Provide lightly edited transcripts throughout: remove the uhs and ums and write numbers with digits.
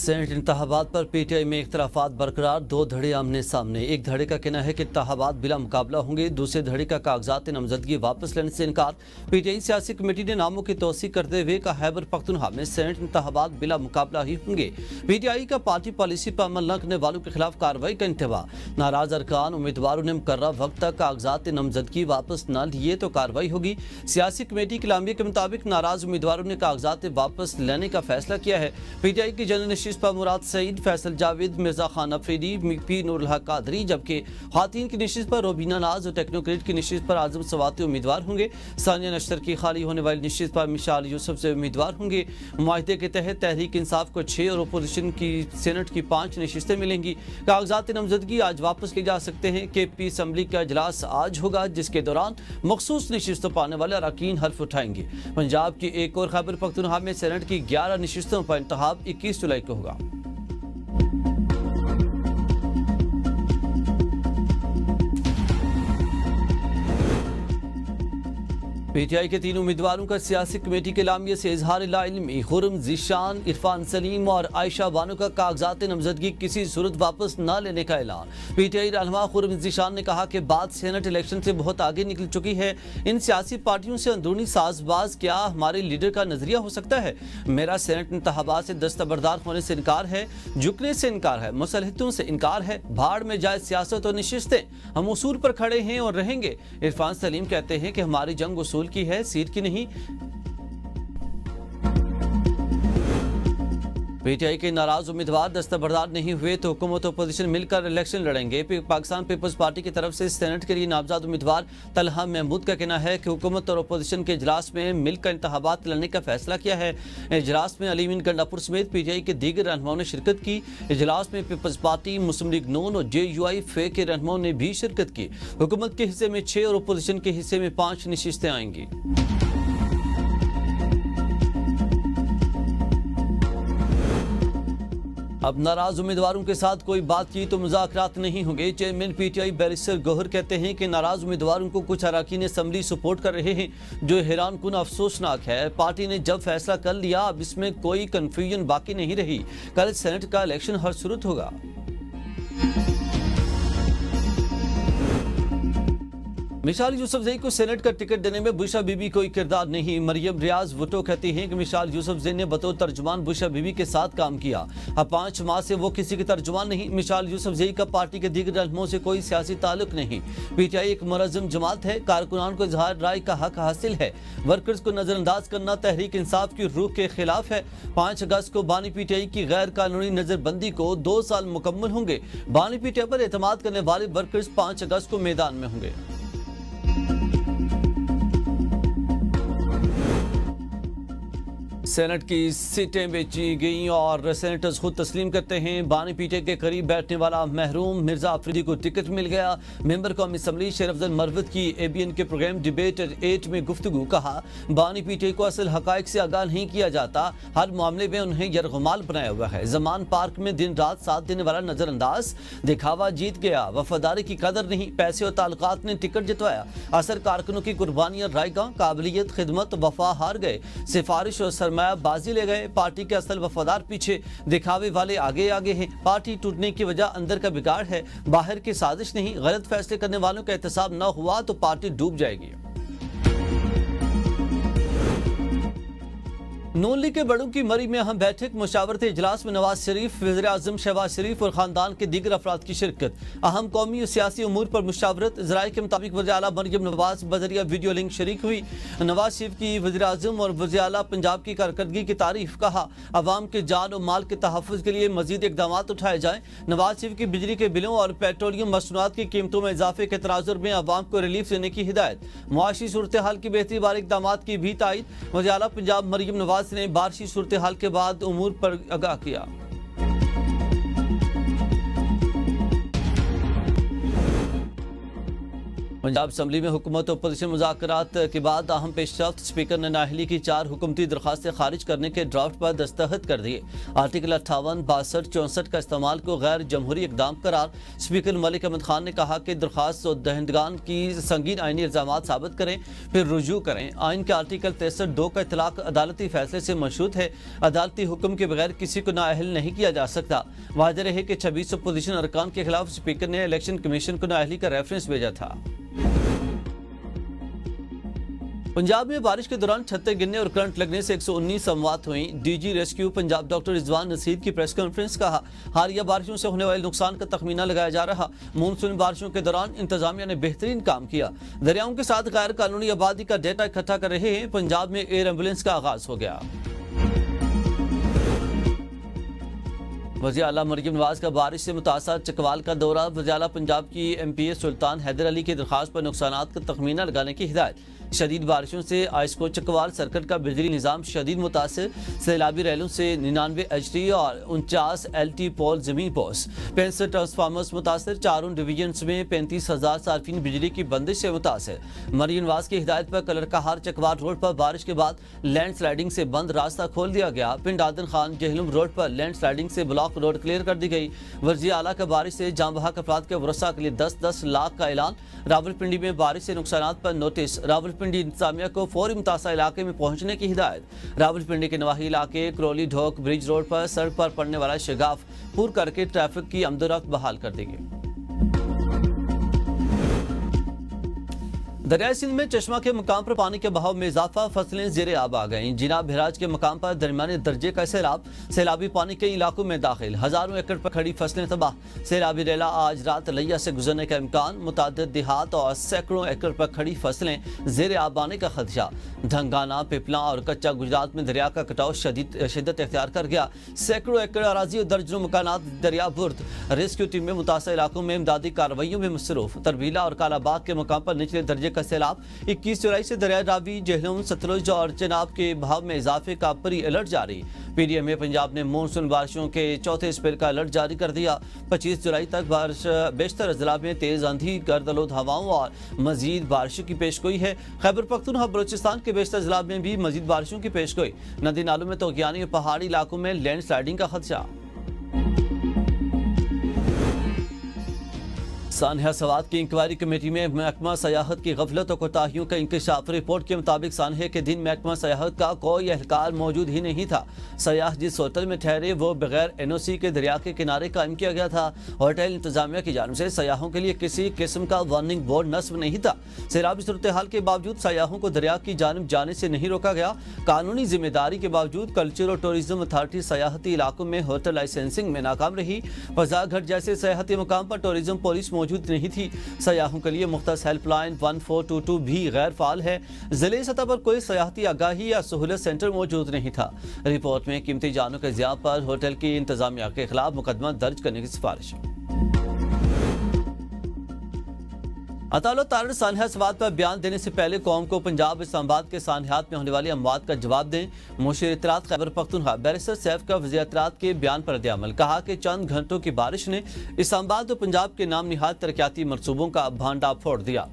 Saint انتخابات پر پی T آئی میں اختلافات برقرار، دو دھڑے آمنے سامنے۔ ایک دھڑے کا کہنا ہے کہ انتخابات بلا مقابلہ ہوں گے، دوسرے دھڑے کا کاغذات نامزدگی واپس لینے سے انکار۔ پی ٹی آئی سیاسی کمیٹی نے ناموں کی توثیق کرتے ہوئے کہا خیبر پختونخوا میں سینٹ انتخابات بلا مقابلہ ہی ہوں گے۔ پی ٹی آئی کا پارٹی پالیسی پر عمل نہ کرنے والوں کے خلاف کارروائی کا انتباہ۔ ناراض ارکان امیدواروں نے مقررہ وقت تک کاغذات نامزدگی واپس نہ لیے تو کارروائی ہوگی۔ سیاسی کمیٹی کے اعلامیے کے مطابق ناراض امیدواروں نے کاغذات واپس لینے کا فیصلہ کیا ہے۔ پی ٹی آئی کی جنرل نشست پر مراد سعید، فیصل جاوید، مرزا خان افریدی، پی نور الحق قادری، جبکہ خواتین کی نشست پر روبینہ ناز اور ٹیکنوکریٹ کی نشست پر اعظم سواتی امیدوار ہوں گے۔ ثانیہ نشتر کی خالی ہونے والی نشست پر مشال یوسف سے امیدوار ہوں گے۔ معاہدے کے تحت تحریک انصاف کو 6 اور اپوزیشن کی سینٹ کی 5 نشستیں ملیں گی۔ کاغذات نامزدگی آج واپس لیے جا سکتے ہیں۔ کے پی اسمبلی کا اجلاس آج ہوگا، جس کے دوران مخصوص نشستوں پانے والے اراکین حلف اٹھائیں گے۔ پنجاب کی ایک اور خیبر پختونخوا میں سینٹ کی 11 نشستوں پر انتخاب 21 جولائی کو ہوگا۔ پی ٹی آئی کے 3 امیدواروں کا سیاسی کمیٹی کے اعلامیے سے اظہار لا علمی۔ خرم ذیشان، عرفان سلیم اور عائشہ بانو کا کاغذات نامزدگی کسی صورت واپس نہ لینے کا اعلان۔ پی ٹی آئی رہنما خرم ذیشان نے کہا کہ بات سینٹ الیکشن سے بہت آگے نکل چکی ہے۔ ان سیاسی پارٹیوں سے اندرونی ساز باز کیا ہمارے لیڈر کا نظریہ ہو سکتا ہے؟ میرا سینٹ انتخابات سے دستبردار ہونے سے انکار ہے، جھکنے سے انکار ہے، مصالحتوں سے انکار ہے۔ بھاڑ میں جائے سیاست اور نشستیں، ہم اصول پر کھڑے ہیں اور رہیں گے۔ عرفان سلیم کہتے ہیں کہ ہماری جنگ اصول کی ہے، سیٹ کی نہیں۔ پی ٹی آئی کے ناراض امیدوار دستبردار نہیں ہوئے تو حکومت و اپوزیشن مل کر الیکشن لڑیں گے۔ پاکستان پیپلز پارٹی کی طرف سے سینٹ کے لیے نامزد امیدوار طلحہ محمود کا کہنا ہے کہ حکومت اور اپوزیشن کے اجلاس میں مل کر انتخابات لڑنے کا فیصلہ کیا ہے۔ اجلاس میں علی مین گنڈاپور سمیت پی ٹی آئی کے دیگر رہنماؤں نے شرکت کی۔ اجلاس میں پیپلز پارٹی، مسلم لیگ نون اور جے یو آئی فے کے رہنماؤں نے بھی شرکت کی۔ حکومت کے حصے میں 6 اور اپوزیشن کے حصے میں 5 نشستیں آئیں گی۔ اب ناراض امیدواروں کے ساتھ کوئی بات چیت تو مذاکرات نہیں ہوں گے۔ Chairman P T I barrister Gohar کہتے ہیں کہ ناراض امیدواروں کو کچھ اراکین اسمبلی سپورٹ کر رہے ہیں، جو حیران کن افسوسناک ہے۔ پارٹی نے جب فیصلہ کر لیا، اب اس میں کوئی کنفیوژن باقی نہیں رہی۔ کل سینٹ کا الیکشن ہر صورت ہوگا۔ مشال یوسفزئی کو سینٹ کا ٹکٹ دینے میں بشرا بی بی کوئی کردار نہیں۔ مریم ریاض وٹو کہتی ہیں کہ مشال یوسفزئی نے بطور ترجمان بشرا بی بی کے ساتھ کام کیا، اب 5 ماہ سے وہ کسی کے ترجمان نہیں۔ مشال یوسفزئی کا پارٹی کے دیگر رہنماؤں سے کوئی سیاسی تعلق نہیں۔ پی ٹی آئی ایک منظم جماعت ہے، کارکنان کو اظہار رائے کا حق حاصل ہے۔ ورکرز کو نظر انداز کرنا تحریک انصاف کی روح کے خلاف ہے۔ 5 اگست کو بانی پی ٹی آئی کی غیر قانونی نظر بندی کو 2 سال مکمل ہوں گے۔ بانی پی ٹی آئی پر اعتماد کرنے والے ورکرز 5 اگست کو میدان میں ہوں گے۔ سینٹ کی سیٹیں بیچی گئیں اور سینیٹرز خود تسلیم کرتے ہیں۔ بانی پی ٹی آئی کے قریب بیٹھنے والا محروم مرزا افریدی کو ٹکٹ مل گیا۔ ممبر قومی اسمبلی شیر افضل مروت کی اے بی این کے پروگرام ڈیبیٹ 8 میں گفتگو، کہا بانی پی ٹی آئی کو اصل حقائق سے آگاہ نہیں کیا جاتا، ہر معاملے میں انہیں یرغمال بنایا ہوا ہے۔ زمان پارک میں دن رات ساتھ دینے والا نظر انداز، دکھاوا جیت گیا، وفاداری کی قدر نہیں، پیسے اور تعلقات نے ٹکٹ جتوایا۔ اثر کارکنوں کی قربانیاں رائے گاں، قابلیت، خدمت، وفا ہار گئے، سفارش اور سرمایہ بازی لے گئے۔ پارٹی کے اصل وفادار پیچھے، دکھاوے والے آگے آگے ہیں۔ پارٹی ٹوٹنے کی وجہ اندر کا بگاڑ ہے، باہر کی سازش نہیں۔ غلط فیصلے کرنے والوں کا احتساب نہ ہوا تو پارٹی ڈوب جائے گی۔ نون لیگ کے بڑوں کی مری میں اہم بیٹھک، مشاورتی اجلاس میں نواز شریف، وزیر اعظم شہباز شریف اور خاندان کے دیگر افراد کی شرکت۔ اہم قومی اور سیاسی امور پر مشاورت۔ ذرائع کے مطابق وزیر اعلیٰ مریم نواز بذریعہ ویڈیو لنک شریک ہوئی۔ نواز شریف کی وزیر اعظم اور وزیر اعلیٰ پنجاب کی کارکردگی کی تعریف، کہا عوام کے جان و مال کے تحفظ کے لیے مزید اقدامات اٹھائے جائیں۔ نواز شریف کی بجلی کے بلوں اور پیٹرولیم مصنوعات کی قیمتوں میں اضافے کے تناظر میں عوام کو ریلیف دینے کی ہدایت۔ معاشی صورتحال کی بہتری والے اقدامات کی بھی تائید۔ وزیر اعلیٰ پنجاب مریم نواز نے بارشی صورتحال کے بعد امور پر آگاہ کیا۔ पंजाब असम्बली में हुकूमत और अपोजिशन मुज़ाकरात के बाद अहम पेशरफ्त। स्पीकर ने नाअहली की 4 हुकूमती दरखास्तें खारिज करने के ड्राफ्ट पर दस्तखत कर दिए। आर्टिकल 58, 62, 64 का इस्तेमाल को गैर जमहूरी इकदाम करार। स्पीकर मलिक अहमद खान ने कहा कि दरखास्त और दहंदगान की संगीन आईनी इल्जामात साबित करें फिर रुजू करें। आइन के आर्टिकल 63(2) का इतलाक अदालती फैसले से मशरूत है। अदालती हुक्म के बगैर किसी को नाअहल नहीं किया जा सकता। वाज़ेह रहे कि 26 अपोजिशन अरकान के खिलाफ स्पीकर ने इलेक्शन कमीशन को नाअहली का रेफरेंस भेजा था। पंजाब में बारिश के दौरान छतें गिरने और करंट लगने से 119 अमवात हुई। DG rescue Punjab doctor Rizwan Naseer की प्रेस कॉन्फ्रेंस कहा, हालिया बारिशों से होने वाले नुकसान का तखमीना लगाया जा रहा। मानसून बारिशों के दौरान इंतजामिया ने बेहतरीन काम किया। दरियाओं के साथ गैर कानूनी आबादी का डेटा इकट्ठा कर रहे हैं। पंजाब में एयर एम्बुलेंस का आगाज हो गया। वज़ीर आला मरियम नवाज का बारिश से मुतासर चकवाल का दौरा। वज़ीर आला पंजाब की MPA सुल्तान हैदर अली की दरख्वास्त पर नुकसानात का तखमीना लगाने की हिदायत। शदीद बारिशों से आइस्को चकवाल सर्किट का बिजली निज़ाम शदीद मुतासर। सैलाबी रैलों से 99 HT और 49 LT पोल ज़मीन पोस। 65 ट्रांसफार्मर्स मुतासर। 4 डिवीजन्स में 35,000 सार्फिन बिजली की बंदिश से मुतासर। मरियम नवाज की हिदायत पर कलर कहार चकवाल रोड पर बारिश के बाद लैंड स्लाइडिंग से बंद रास्ता खोल दिया गया। पिंड आदन खान जहलुम रोड पर लैंड स्लाइडिंग से ब्लॉक रोड क्लियर कर दी गई। वज़ीर आला का बारिश से जाँ बहक अफराद के वरसा के लिए 10-10 लाख का ऐलान। रावलपिंडी में बारिश से नुकसानात पर नोटिस। रावलपिंडी इंतजामिया को फौरी मुतासा इलाके में पहुंचने की हिदायत। रावलपिंडी के नवाही इलाके क्रोली ढोक ब्रिज रोड पर सड़क पर पड़ने वाला शगाफ पूर करके ट्रैफिक की आमदोरफ्त बहाल कर दी गई। दरियाई सिंध में चश्मा के मकाम पर पानी के बहाव में इजाफा। फसलें ज़ेरे आब आ गईं। जिनाब बहराज के मकाम पर दरमियाने दर्जे का सैलाब। सैलाबी पानी कई इलाकों में दाखिल। हज़ारों एकड़ पर खड़ी फसलें तबाह। सैलाबी रेला आज रात लैया से गुजरने का इम्कान। मुतादिद देहात और सैकड़ों एकड़ पर खड़ी फसलें ज़ेरे आब आने का खदशा। ढंगाना, पिपला और कच्चा गुजरात में दरिया का कटाव शिद्दत इख्तियार कर गया। सैकड़ों एकड़ अराजी और दर्जनों मकानात दरिया बुर्द। रेस्क्यू टीम में मुतासर इलाकों में इमदादी कार्रवाइयों में मसरूफ। तरबीला और कालाबाग के मकाम पर निचले दर्जे का सैलाब। 21 जुलाई से दरिया रावी, जहलुम, सतलुज और चेनाब के बहाव में इजाफे का प्री अलर्ट जारी। PDM पंजाब ने मानसून बारिशों के चौथे स्पेल का अलर्ट जारी कर दिया। 25 जुलाई तक बारिश बेशतर अजला में तेज आंधी, गर्द-आलूद हवाओं और मजीद बारिशों की पेशगोई है। खैबर पख्तूनख्वा बलोचिस्तान के बेशतर अजला में भी मजीद बारिशों की पेशगोई। नदी नालों में तोगियानी और पहाड़ी इलाकों में लैंड स्लाइडिंग का खदशा। सानहा सवात की इंक्वायरी कमेटी में महकमा सयाहत की गफलत और कोताहियों का इंकशाफ। रिपोर्ट के मुताबिक सानहे के दिन महकमा सयाहत का कोई एहलकार मौजूद ही नहीं था। सयाह जिस होटल में ठहरे वो बगैर NOC के दरिया के किनारे कायम किया गया था। होटल इंतजामिया की जानिब से सयाहों के लिए किसी किस्म का वार्निंग बोर्ड नस्ब नहीं था। सैलाबी सूरत हाल के बावजूद सयाहों को दरिया की जानिब जाने से नहीं रोका गया। कानूनी जिम्मेदारी के बावजूद कल्चर और टूरिज्म अथॉरिटी सयाहती इलाकों में होटल लाइसेंसिंग में नाकाम रही। फजाघट जैसे सयाहती मुकाम पर टूरिज्म पुलिस मौजूद नहीं थी। सयाहों के लिए मुख्तस हेल्पलाइन 1422 भी गैर फाल है। जिले सतह पर कोई सयाहती आगाही या सहूलत सेंटर मौजूद नहीं था। रिपोर्ट में कीमती जानों के ज़िया पर होटल की इंतजामिया के खिलाफ मुकदमा दर्ज करने की सिफारिश। अदालत तारड़ सानहा सवात पर बयान देने से पहले कौम को पंजाब इस्लामाबाद के सानहात में होने वाली अमवात का जवाब दें। मुशीर इत्तलात खैबर पख्तूनख्वा बैरिस्टर सैफ का वज़ीर इत्तलात के बयान पर रद्द-ए-अमल। कहा कि चंद घंटों की बारिश ने इस्लामाबाद और पंजाब के नाम निहाद तरक्याती मनसूबों का भांडा फोड़ दिया।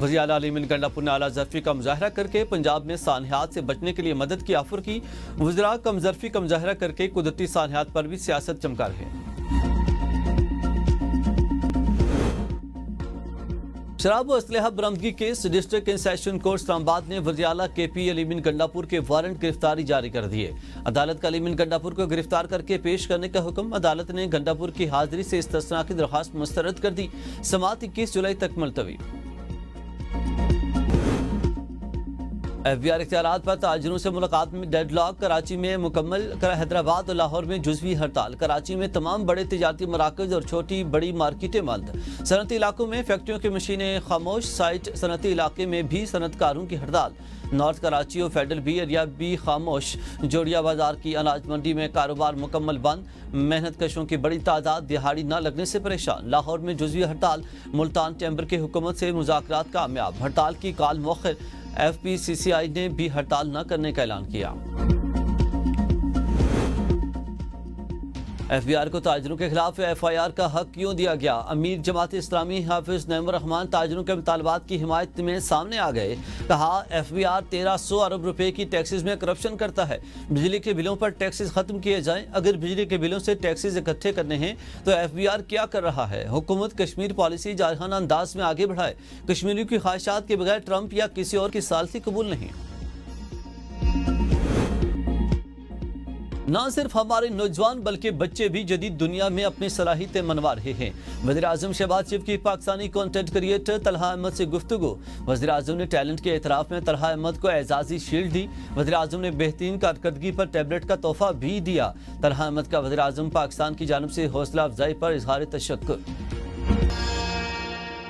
वज़ीर आला अली मिन गंडापुर ने आला ज़र्फ़ी का मुज़ाहरा करके पंजाब में सानहात से बचने के लिए मदद की ऑफर की। वज़रा कम ज़र्फ़ी का मुज़ाहरा करके कुदरती सानहात पर भी सियासत चमका रहे। शराब व असलहा बरामदगी case district and session court Islamabad ने वज़ीर आला KP अली मिन गंडापुर के वारंट गिरफ्तारी जारी कर दिए। अदालत का अली मिन गंडापुर को गिरफ्तार करके पेश करने का हुक्म। अदालत ने गंडापुर की हाजिरी से इस्तिस्ना की दरख्वास्त मुस्तरद कर दी। समाअत 21 जुलाई तक मुलतवी। FBI इख्तियारात पर ताजिरों से मुलाकात में डेडलॉक। कराची में मुकम्मल, हैदराबाद और लाहौर में जुज़वी हड़ताल। कराची में तमाम बड़े तिजारती मराकज़ और छोटी बड़ी मार्केटें बंद। सनती इलाकों में फैक्ट्रियों की मशीनें खामोश। साइट सनती इलाके में भी सनतकारों की हड़ताल। नॉर्थ कराची और फेडरल बी एरिया भी खामोश। जोड़िया बाजार की अनाज मंडी में कारोबार मुकम्मल बंद। मेहनत कशों की बड़ी तादाद दिहाड़ी न लगने से परेशान। लाहौर में जुज़वी हड़ताल। मुल्तान चैम्बर की हुकूमत से मुज़ाकरात कामयाब। हड़ताल की काल मौखर। FPCCI ने भी हड़ताल न करने का ऐलान किया। FBR को ताजरों के खिलाफ FIR का हक क्यों दिया गया? अमीर जमात इस्लामी हाफिज नईमुर रहमान ताजरों के मुतालबात की हिमायत में सामने आ गए। कहा FBR 1300 अरब रुपए की टैक्सेस में करप्शन करता है। बिजली के बिलों पर टैक्सेस खत्म किए जाएं। अगर बिजली के बिलों से टैक्सेस इकट्ठे करने हैं तो FBR क्या कर रहा है? हुकूमत कश्मीर पॉलिसी जारहाना अंदाज में आगे बढ़ाए। कश्मीरियों की ख्वाहिशात के बगैर ट्रंप या किसी और की सालसी कबूल नहीं। न सिर्फ हमारे नौजवान बल्कि बच्चे भी जदीद दुनिया में अपनी सलाहियतें मनवा रहे हैं। वज़ीर-ए-आज़म शहबाज शरीफ की पाकिस्तानी कंटेंट क्रिएटर तलहा अहमद से गुफ्तगू। वज़ीर-ए-आज़म ने टैलेंट के एतराफ़ में तलहा अहमद को एजाज़ी शील्ड दी। वज़ीर-ए-आज़म ने बेहतरीन कारकर्दगी पर टैबलेट का तोहफा भी दिया। तलहा अहमद का वज़ीर-ए-आज़म पाकिस्तान की जानिब से हौसला अफजाई पर इजहार तशक्कुर।